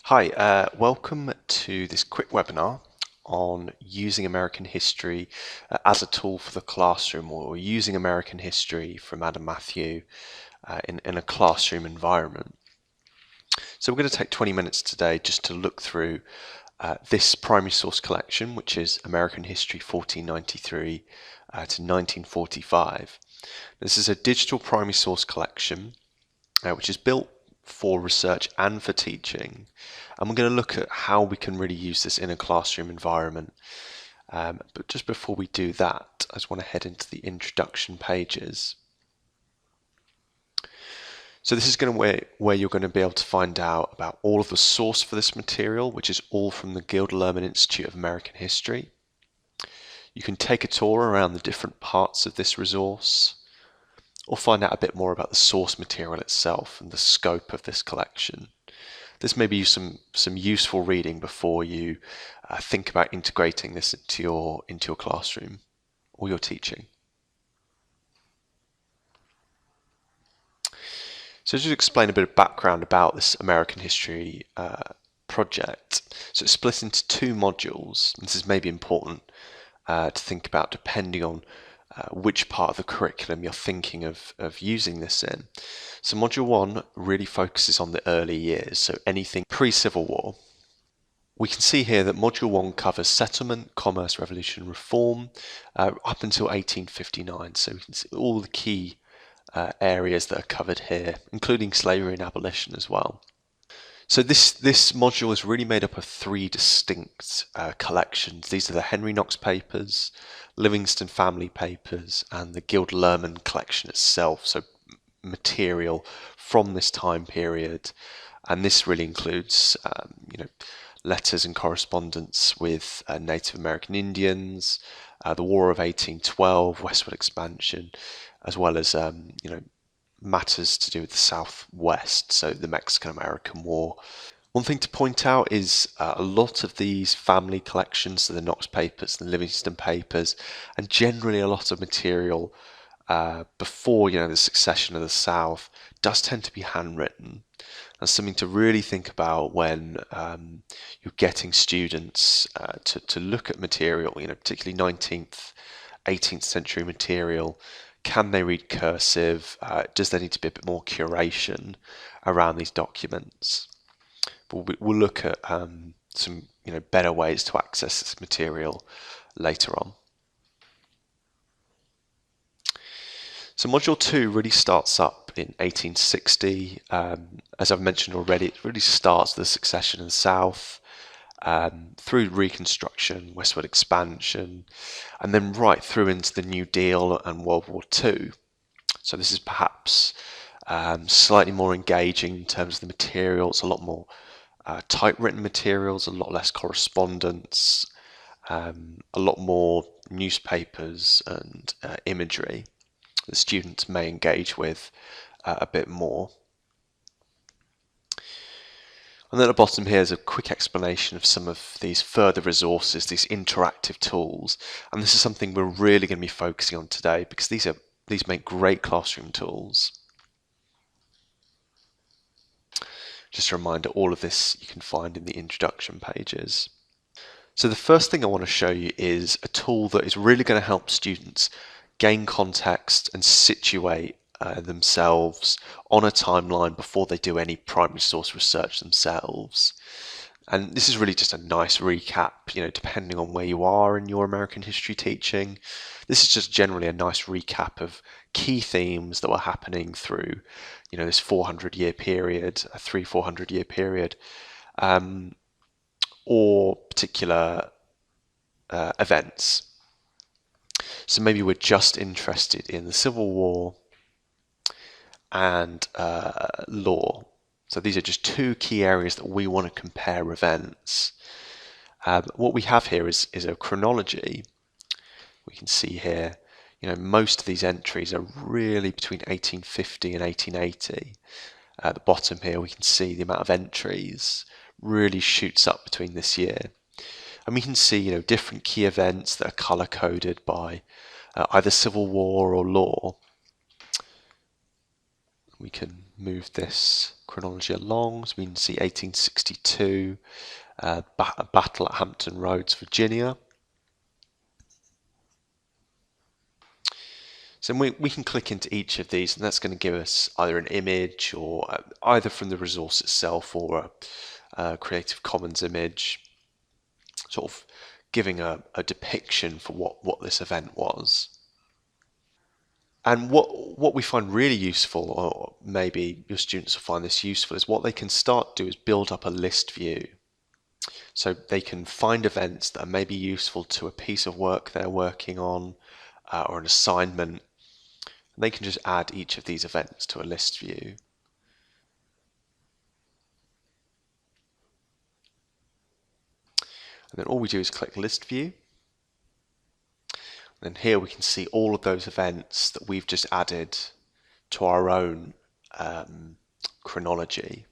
Hi, welcome to this quick webinar on using American history as a tool for the classroom, or using American history from Adam Matthew in a classroom environment. So we're going to take 20 minutes today just to look through this primary source collection, which is American History 1493 to 1945. This is a digital primary source collection which is built for research and for teaching, and we're going to look at how we can really use this in a classroom environment. But just before we do that, I just want to head into the introduction pages. So this is going to where you're going to be able to find out about all of the source for this material, which is all from the Gilder-Lehrman Institute of American History. You can take a tour around the different parts of this resource, or find out a bit more about the source material itself and the scope of this collection. This may be some useful reading before you think about integrating this into your classroom or your teaching. So just to explain a bit of background about this American History project. So it's split into two modules. This is maybe important to think about depending on which part of the curriculum you're thinking of using this in. So Module 1 really focuses on the early years, so anything pre-Civil War. We can see here that Module 1 covers settlement, commerce, revolution, reform up until 1859, so we can see all the key areas that are covered here, including slavery and abolition as well. So this module is really made up of three distinct collections. These are the Henry Knox papers, Livingston family papers, and the Gilder-Lehrman collection itself, so material from this time period. And this really includes letters and correspondence with Native American Indians, the War of 1812, westward expansion, as well as matters to do with the Southwest, so the Mexican-American War. One thing to point out is a lot of these family collections, so the Knox papers, the Livingston papers, and generally a lot of material before the succession of the South does tend to be handwritten. That's something to really think about when you're getting students to look at material, particularly 19th, 18th century material. Can they read cursive? Does there need to be a bit more curation around these documents? But we'll look at some better ways to access this material later on. So Module 2 really starts up in 1860. As I've mentioned already, it really starts the succession in the South, through Reconstruction, westward expansion, and then right through into the New Deal and World War II. So this is perhaps slightly more engaging in terms of the materials, a lot more typewritten materials, a lot less correspondence, a lot more newspapers and imagery that students may engage with a bit more. And then at the bottom here is a quick explanation of some of these further resources, these interactive tools. And this is something we're really going to be focusing on today because these make great classroom tools. Just a reminder, all of this you can find in the introduction pages. So the first thing I want to show you is a tool that is really going to help students gain context and situate themselves on a timeline before they do any primary source research themselves. And this is really just a nice recap, depending on where you are in your American history teaching. This is just generally a nice recap of key themes that were happening through, this 400-year period, a 400-year period, or particular events. So maybe we're just interested in the Civil War and law. So these are just two key areas that we want to compare events. What we have here is a chronology. We can see here, most of these entries are really between 1850 and 1880. At the bottom here, we can see the amount of entries really shoots up between this year. And we can see, different key events that are color-coded by either Civil War or law. We can move this chronology along. So we can see 1862, a battle at Hampton Roads, Virginia. So we can click into each of these, and that's going to give us either an image, or either from the resource itself, or a Creative Commons image, sort of giving a depiction for what this event was. And what we find really useful, or maybe your students will find this useful, is what they can start to do is build up a list view. So they can find events that are maybe useful to a piece of work they're working on, or an assignment. And they can just add each of these events to a list view. And then all we do is click list view. And here we can see all of those events that we've just added to our own chronology.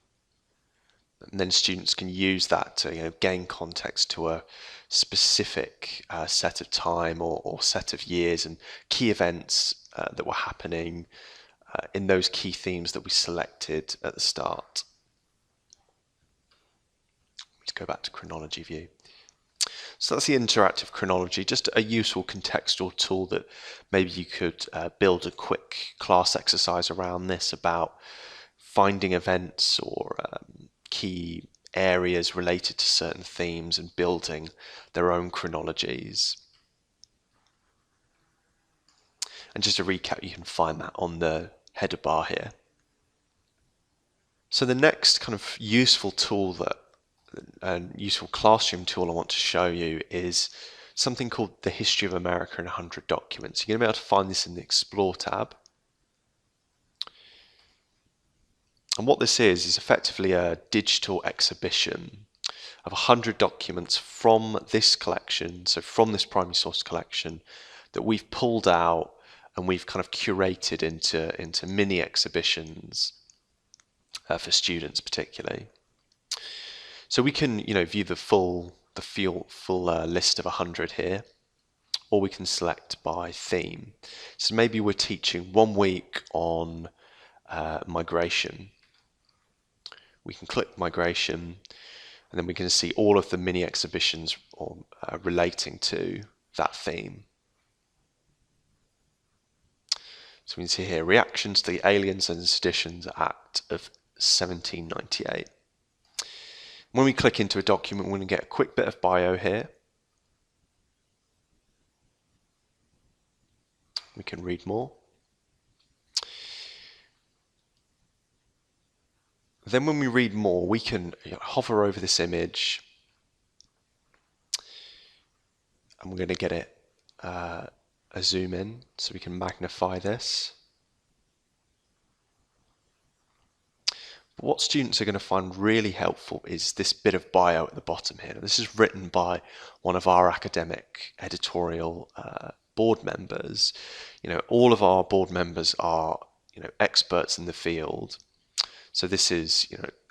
And then students can use that to gain context to a specific set of time, or set of years, and key events that were happening in those key themes that we selected at the start. Let's go back to chronology view. So that's the interactive chronology, just a useful contextual tool that maybe you could build a quick class exercise around this, about finding events or key areas related to certain themes and building their own chronologies. And just to recap, you can find that on the header bar here. So the next kind of useful tool, a useful classroom tool I want to show you, is something called the History of America in 100 Documents. You're going to be able to find this in the Explore tab. And what this is effectively a digital exhibition of 100 documents from this collection, so from this primary source collection, that we've pulled out and we've kind of curated into mini exhibitions for students particularly. So we can view the full list of 100 here, or we can select by theme. So maybe we're teaching 1 week on migration. We can click migration, and then we can see all of the mini exhibitions relating to that theme. So we can see here reactions to the Aliens and Seditions Act of 1798. When we click into a document, we're going to get a quick bit of bio here. We can read more. Then when we read more, we can hover over this image, and we're going to get it a zoom in, so we can magnify this. But what students are going to find really helpful is this bit of bio at the bottom here. Now, this is written by one of our academic editorial board members. All of our board members are experts in the field. So this is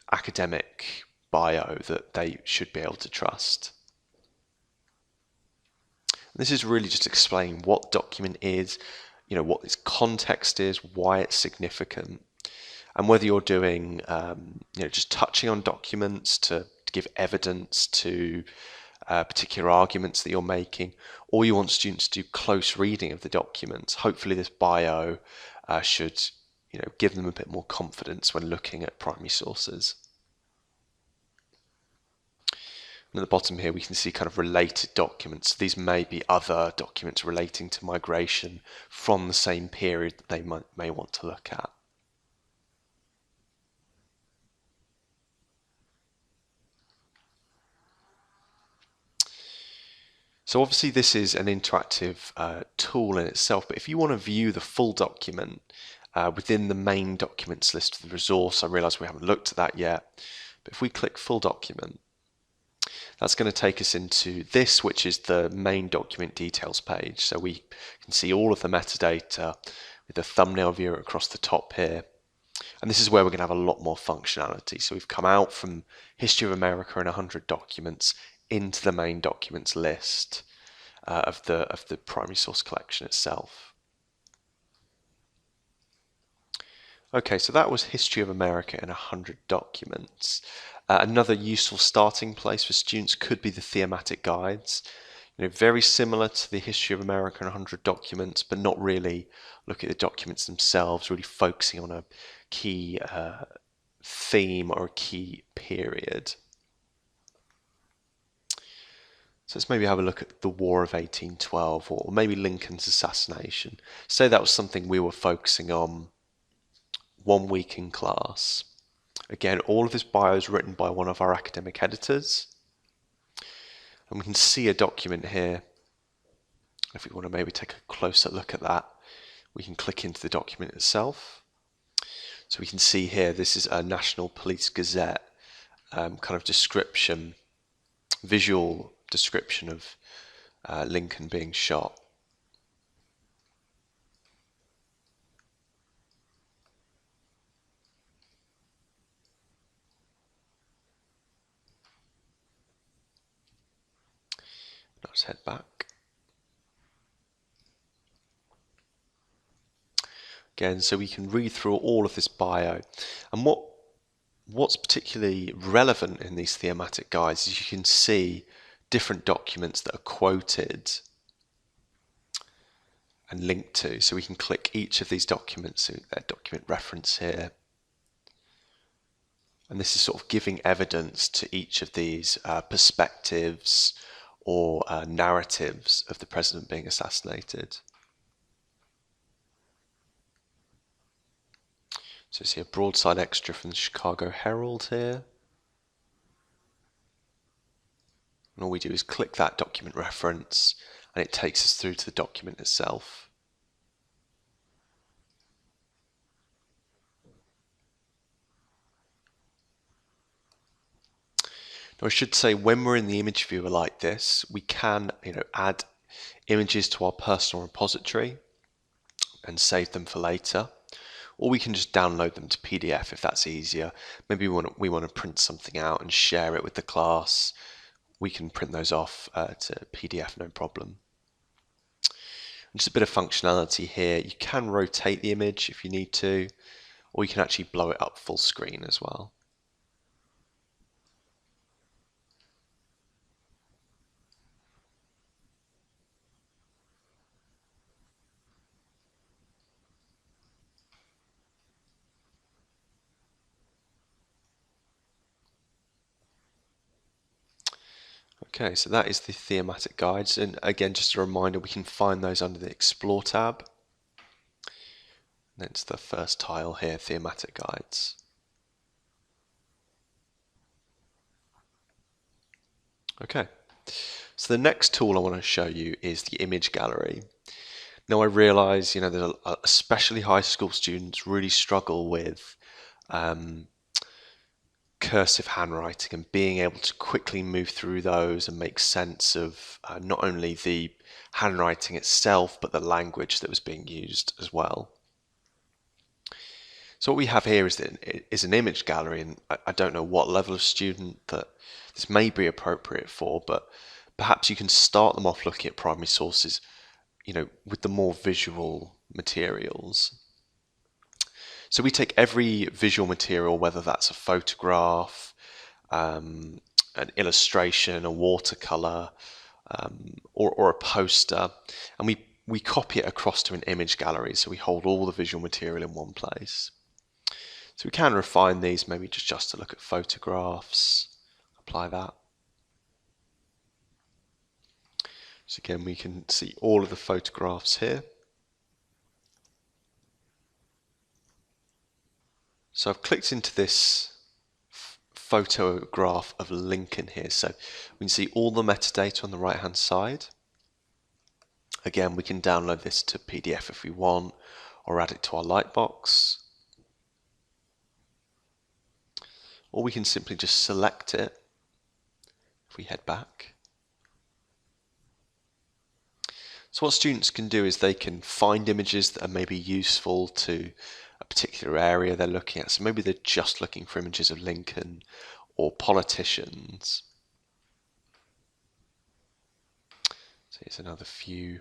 academic bio that they should be able to trust. And this is really just explaining what document is, what its context is, why it's significant, and whether you're doing just touching on documents to give evidence to particular arguments that you're making, or you want students to do close reading of the documents. Hopefully this bio should give them a bit more confidence when looking at primary sources. And at the bottom here we can see kind of related documents. These may be other documents relating to migration from the same period that they may want to look at. So obviously this is an interactive tool in itself, but if you want to view the full document within the main documents list of the resource, I realise we haven't looked at that yet, but if we click full document, that's going to take us into this, which is the main document details page. So we can see all of the metadata with the thumbnail viewer across the top here. And this is where we're going to have a lot more functionality. So we've come out from History of America in 100 documents into the main documents list of the primary source collection itself. Okay, so that was History of America in 100 documents. Another useful starting place for students could be the thematic guides. Very similar to the History of America in 100 documents, but not really looking at the documents themselves, really focusing on a key theme or a key period. So let's maybe have a look at the War of 1812 or maybe Lincoln's assassination. Say that was something we were focusing on 1 week in class. Again, all of this bio is written by one of our academic editors. And we can see a document here. If we want to maybe take a closer look at that, we can click into the document itself. So we can see here, this is a National Police Gazette kind of description, visual description of Lincoln being shot. Let's head back. Again, so we can read through all of this bio. And what's particularly relevant in these thematic guides is you can see different documents that are quoted and linked to. So we can click each of these documents, so their document reference here. And this is sort of giving evidence to each of these perspectives or narratives of the president being assassinated. So you see a broadside extra from the Chicago Herald here. And all we do is click that document reference and it takes us through to the document itself. Now I should say when we're in the image viewer like this, we can add images to our personal repository and save them for later. Or we can just download them to PDF if that's easier. Maybe we want to print something out and share it with the class. We can print those off to PDF, no problem. And just a bit of functionality here. You can rotate the image if you need to, or you can actually blow it up full screen as well. Okay, so that is the thematic guides, and again, just a reminder, we can find those under the Explore tab. And it's the first tile here, thematic guides. Okay, so the next tool I want to show you is the image gallery. Now I realise, there's especially high school students really struggle with cursive handwriting and being able to quickly move through those and make sense of not only the handwriting itself but the language that was being used as well. So what we have here is an image gallery, and I don't know what level of student that this may be appropriate for, but perhaps you can start them off looking at primary sources, with the more visual materials. So we take every visual material, whether that's a photograph, an illustration, a watercolor, or a poster, and we copy it across to an image gallery. So we hold all the visual material in one place. So we can refine these, maybe just to look at photographs, apply that. So again, we can see all of the photographs here. So I've clicked into this photograph of Lincoln here. So we can see all the metadata on the right hand side. Again, we can download this to PDF if we want, or add it to our lightbox. Or we can simply just select it if we head back. So what students can do is they can find images that are maybe useful to a particular area they're looking at. So maybe they're just looking for images of Lincoln or politicians. So here's another few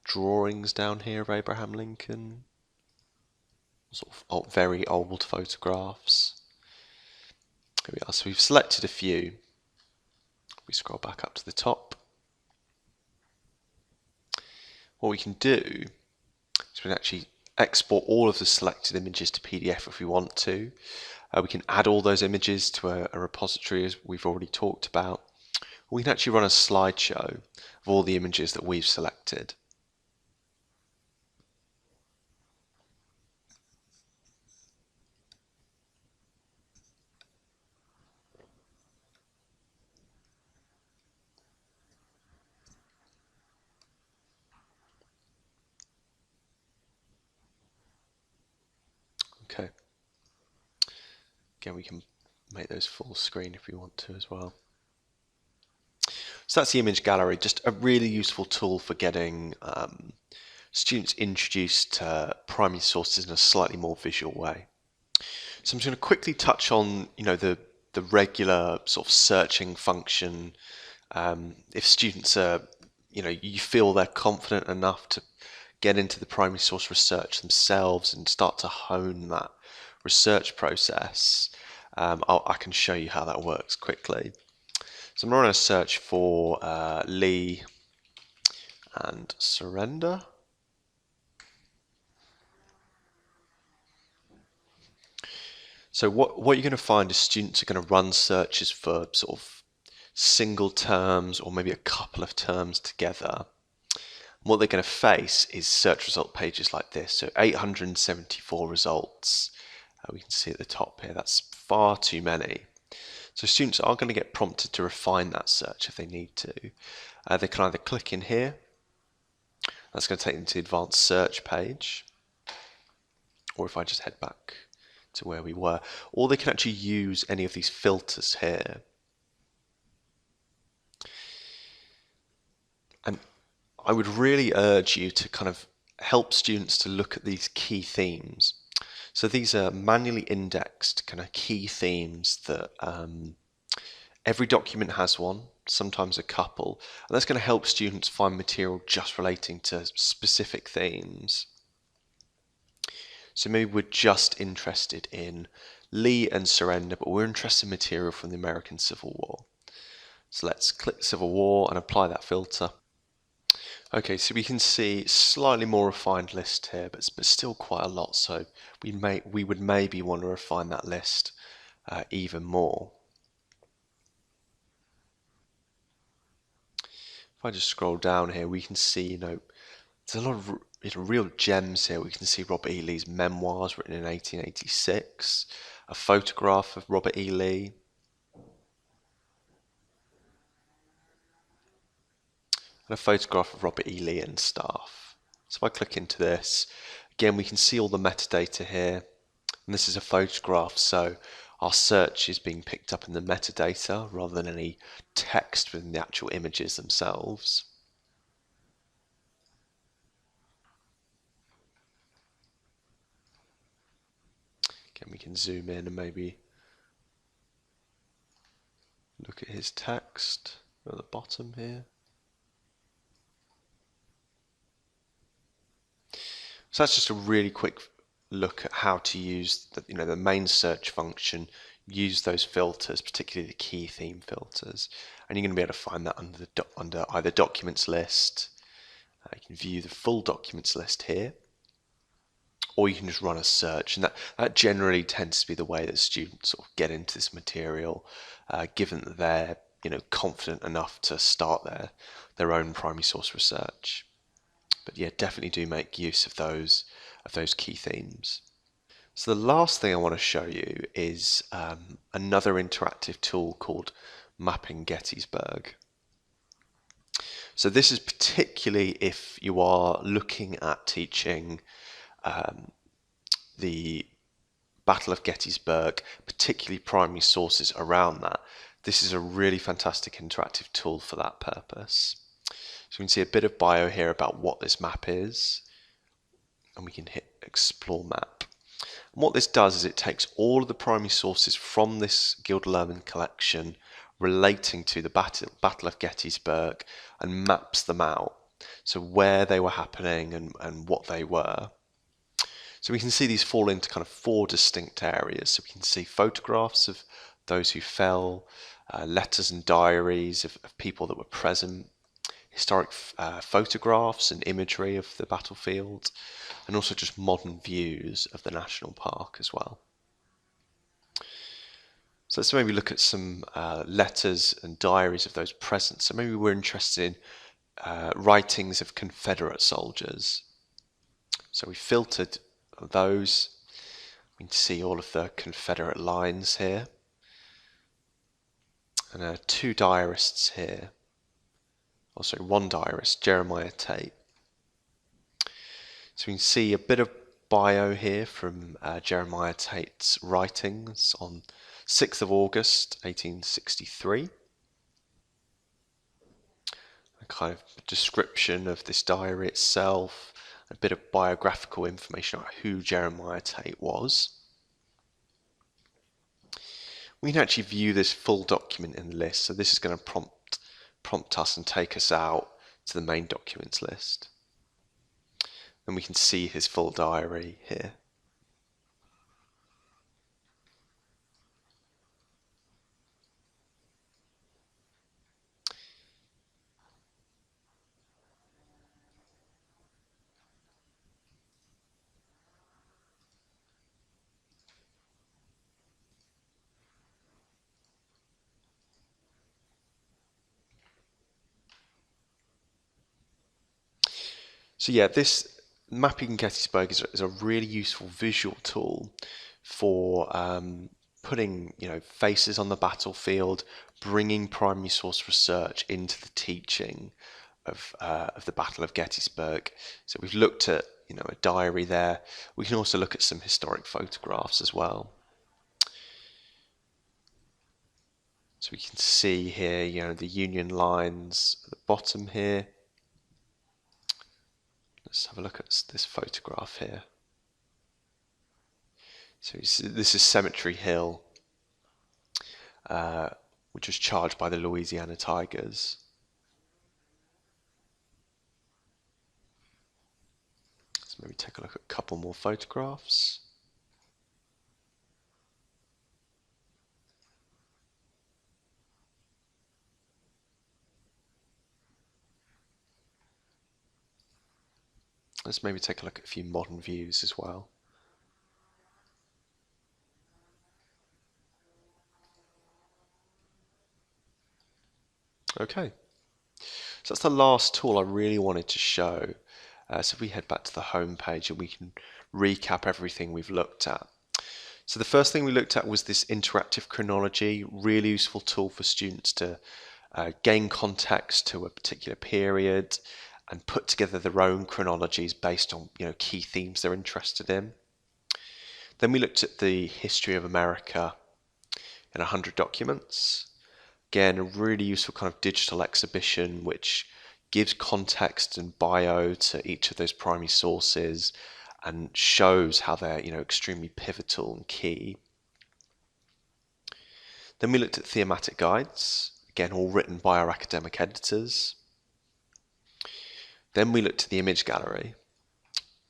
drawings down here of Abraham Lincoln. sort of very old photographs. Here we are. So we've selected a few. We scroll back up to the top. What we can do is we can actually export all of the selected images to PDF if we want to. We can add all those images to a repository as we've already talked about. We can actually run a slideshow of all the images that we've selected. Okay. Again, we can make those full screen if we want to as well. So that's the image gallery, just a really useful tool for getting students introduced to primary sources in a slightly more visual way. So I'm just going to quickly touch on, the regular sort of searching function. If students are, you feel they're confident enough to get into the primary source research themselves and start to hone that research process, I can show you how that works quickly. So I'm going to search for Lee and surrender. So what you're going to find is students are going to run searches for sort of single terms or maybe a couple of terms together. And what they're going to face is search result pages like this. So 874 results. We can see at the top here, that's far too many. So students are going to get prompted to refine that search if they need to. They can either click in here. That's going to take them to the advanced search page. Or if I just head back to where we were, or they can actually use any of these filters here. And I would really urge you to kind of help students to look at these key themes. So these are manually indexed kind of key themes that every document has one, sometimes a couple, and that's going to help students find material just relating to specific themes. So maybe we're just interested in Lee and surrender, but we're interested in material from the American Civil War. So let's click Civil War and apply that filter. Okay, so we can see slightly more refined list here, but still quite a lot. So we would maybe want to refine that list even more. If I just scroll down here, we can see, there's a lot of real gems here. We can see Robert E. Lee's memoirs written in 1886, a photograph of Robert E. Lee, and a photograph of Robert E. Lee and staff. So if I click into this, again we can see all the metadata here, and this is a photograph, so our search is being picked up in the metadata rather than any text within the actual images themselves. Again, we can zoom in and maybe look at his text at the bottom here. So that's just a really quick look at how to use the main search function, use those filters, particularly the key theme filters, and you're going to be able to find that under either documents list. You can view the full documents list here, or you can just run a search, and that generally tends to be the way that students sort of get into this material, given that they're confident enough to start their own primary source research. But yeah, definitely do make use of those key themes. So the last thing I want to show you is another interactive tool called Mapping Gettysburg. So this is particularly if you are looking at teaching the Battle of Gettysburg, particularly primary sources around that. This is a really fantastic interactive tool for that purpose. So we can see a bit of bio here about what this map is, and we can hit Explore Map. And what this does is it takes all of the primary sources from this Gilder-Lehrman collection relating to the Battle of Gettysburg and maps them out, so where they were happening and what they were. So we can see these fall into kind of four distinct areas. So we can see photographs of those who fell, letters and diaries of people that were present, historic photographs and imagery of the battlefield, and also just modern views of the national park as well. So let's maybe look at some letters and diaries of those present. So maybe we're interested in writings of Confederate soldiers. So we filtered those. We can see all of the Confederate lines here. And two diarists here. Also one diarist, Jeremiah Tate. So we can see a bit of bio here from Jeremiah Tate's writings on 6th of August 1863. A kind of description of this diary itself, a bit of biographical information about who Jeremiah Tate was. We can actually view this full document in the list, so this is going to prompt us and take us out to the main documents list. And we can see his full diary here. So yeah, this mapping Gettysburg is a really useful visual tool for putting faces on the battlefield, bringing primary source research into the teaching of the Battle of Gettysburg. So we've looked at a diary there. We can also look at some historic photographs as well. So we can see here, the Union lines at the bottom here. Let's have a look at this photograph here. So this is Cemetery Hill, which was charged by the Louisiana Tigers. Let's maybe take a look at a couple more photographs. Let's maybe take a look at a few modern views as well. Okay, so that's the last tool I really wanted to show. So if we head back to the home page and we can recap everything we've looked at. So the first thing we looked at was this interactive chronology, really useful tool for students to gain context to a particular period and put together their own chronologies based on key themes they're interested in. Then we looked at the history of America in 100 documents. Again, a really useful kind of digital exhibition which gives context and bio to each of those primary sources and shows how they're extremely pivotal and key. Then we looked at thematic guides, again all written by our academic editors. Then we looked at the image gallery,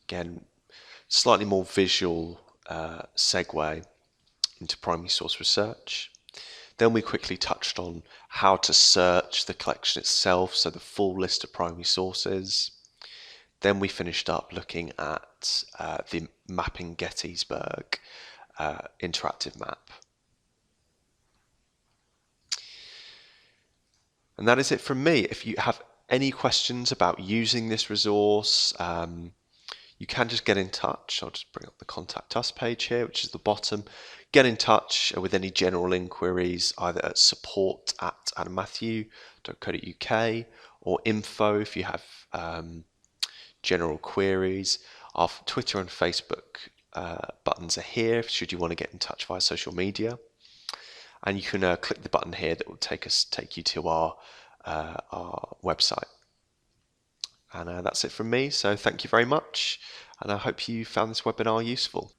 again slightly more visual segue into primary source research. Then we quickly touched on how to search the collection itself, so the full list of primary sources. Then we finished up looking at the Mapping Gettysburg interactive map. And that is it from me. If you have any questions about using this resource, you can just get in touch. I'll just bring up the Contact Us page here, which is the bottom. Get in touch with any general inquiries, either at support@adammatthew.co.uk or info if you have general queries. Our Twitter and Facebook buttons are here should you want to get in touch via social media. And you can click the button here that will take you to our website. And that's it from me. So thank you very much. And I hope you found this webinar useful.